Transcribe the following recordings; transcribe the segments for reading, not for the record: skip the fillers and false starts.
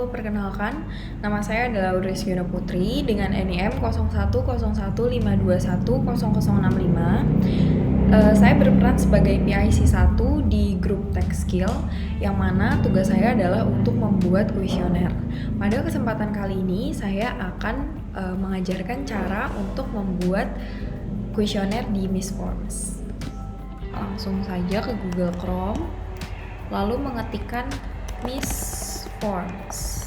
Halo, perkenalkan, nama saya adalah Udris Yuna Putri dengan NIM 010152100065. Saya berperan sebagai PIC1 di grup Tech Skill, yang mana tugas saya adalah untuk membuat kuesioner. Pada kesempatan kali ini, saya akan mengajarkan cara untuk membuat kuesioner di Miss Forms. Langsung saja ke Google Chrome, lalu mengetikkan Miss Forms.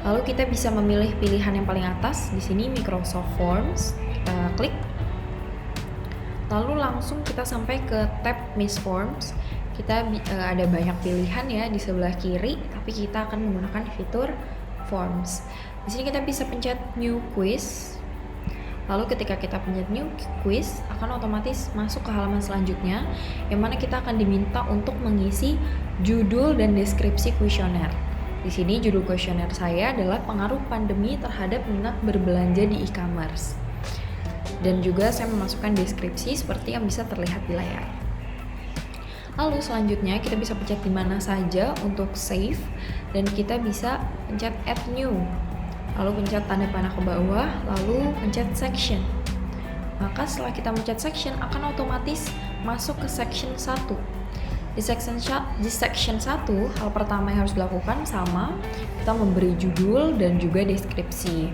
Lalu kita bisa memilih pilihan yang paling atas. Di sini Microsoft Forms. Kita klik. Lalu langsung kita sampai ke tab Miss Forms. Kita ada banyak pilihan ya di sebelah kiri, tapi kita akan menggunakan fitur Forms. Di sini kita bisa pencet New Quiz. Lalu ketika kita pencet New Quiz, akan otomatis masuk ke halaman selanjutnya, yang mana kita akan diminta untuk mengisi judul dan deskripsi kuesioner. Di sini judul kuesioner saya adalah pengaruh pandemi terhadap minat berbelanja di e-commerce. Dan juga saya memasukkan deskripsi seperti yang bisa terlihat di layar. Lalu selanjutnya kita bisa pencet di mana saja untuk save, dan kita bisa pencet Add New. Lalu pencet tanda panah ke bawah, lalu pencet section. Maka setelah kita pencet section, akan otomatis masuk ke section 1. Di section 1, hal pertama yang harus dilakukan sama, kita memberi judul dan juga deskripsi.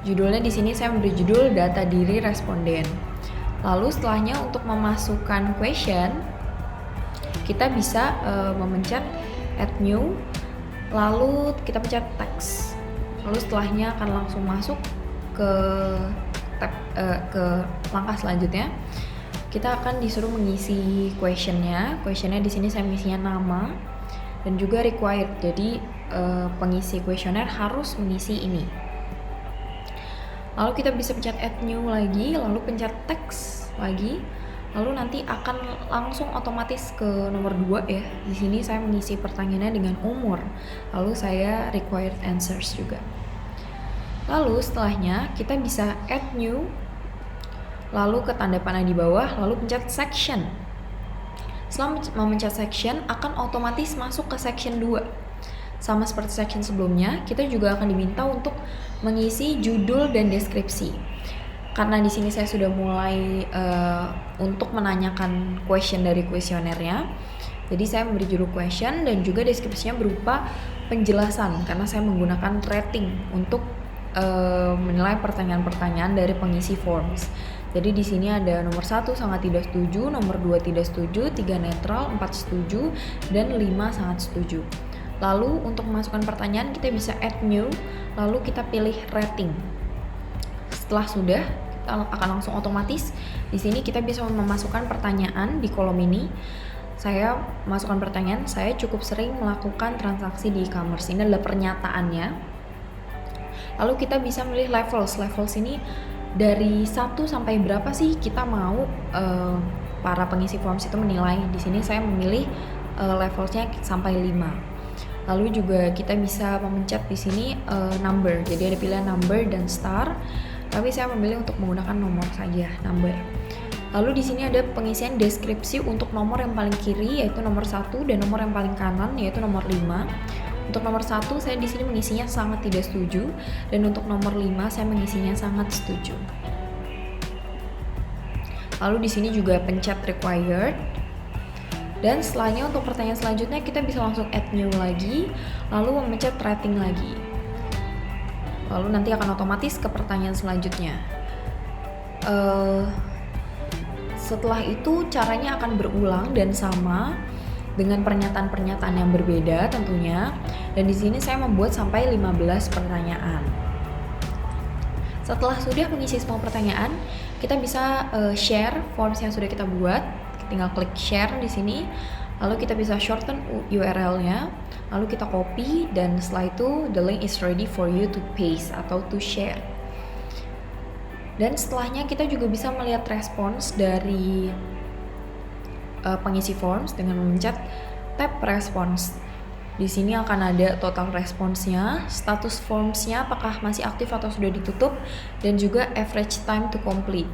Judulnya di sini saya memberi judul data diri responden. Lalu setelahnya untuk memasukkan question, kita bisa memencet Add New, lalu kita pencet text. Lalu setelahnya akan langsung masuk ke langkah selanjutnya. Kita akan disuruh mengisi questionnya. Questionnya di sini saya mengisinya nama dan juga required. Jadi pengisi kuesioner harus mengisi ini. Lalu kita bisa pencet Add New lagi, lalu pencet text lagi. Lalu nanti akan langsung otomatis ke nomor 2 ya. Di sini saya mengisi pertanyaannya dengan umur. Lalu saya required answers juga. Lalu setelahnya kita bisa add new. Lalu ke tanda panah di bawah, lalu pencet section. Setelah memencet section, akan otomatis masuk ke section 2. Sama seperti section sebelumnya, kita juga akan diminta untuk mengisi judul dan deskripsi. Karena di sini saya sudah mulai untuk menanyakan question dari kuesionernya, jadi saya memberi judul question dan juga deskripsinya berupa penjelasan karena saya menggunakan rating untuk menilai pertanyaan-pertanyaan dari pengisi forms. Jadi di sini ada nomor 1 sangat tidak setuju, nomor 2 tidak setuju, 3 netral, 4 setuju, dan 5 sangat setuju. Lalu untuk memasukkan pertanyaan kita bisa add new, lalu kita pilih rating. Setelah sudah, akan langsung otomatis. Di sini kita bisa memasukkan pertanyaan di kolom ini. Saya masukkan pertanyaan, saya cukup sering melakukan transaksi di e-commerce. Ini adalah pernyataannya. Lalu kita bisa memilih levels. Levels ini dari 1 sampai berapa sih kita mau para pengisi forms itu menilai. Di sini saya memilih levelsnya sampai 5. Lalu juga kita bisa memencet di sini number. Jadi ada pilihan number dan star. Tapi saya memilih untuk menggunakan nomor saja, number. Lalu di sini ada pengisian deskripsi untuk nomor yang paling kiri yaitu nomor 1 dan nomor yang paling kanan yaitu nomor 5. Untuk nomor 1 saya di sini mengisinya sangat tidak setuju dan untuk nomor 5 saya mengisinya sangat setuju. Lalu di sini juga pencet required. Dan setelahnya untuk pertanyaan selanjutnya kita bisa langsung add new lagi, lalu memencet rating lagi. Lalu nanti akan otomatis ke pertanyaan selanjutnya. Setelah itu caranya akan berulang dan sama dengan pernyataan-pernyataan yang berbeda tentunya. Dan di sini saya membuat sampai 15 pertanyaan. Setelah sudah mengisi semua pertanyaan, kita bisa share forms yang sudah kita buat. Tinggal klik share di sini. Lalu kita bisa shorten URL-nya, lalu kita copy, dan setelah itu the link is ready for you to paste atau to share. Dan setelahnya kita juga bisa melihat respons dari pengisi forms dengan memencet tab respons. Di sini akan ada total responsnya, status formsnya apakah masih aktif atau sudah ditutup, dan juga average time to complete.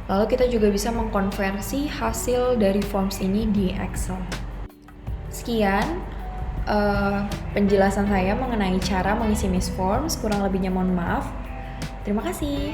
Lalu kita juga bisa mengkonversi hasil dari forms ini di Excel. Sekian penjelasan saya mengenai cara mengisi Miss Forms. Kurang lebihnya mohon maaf. Terima kasih.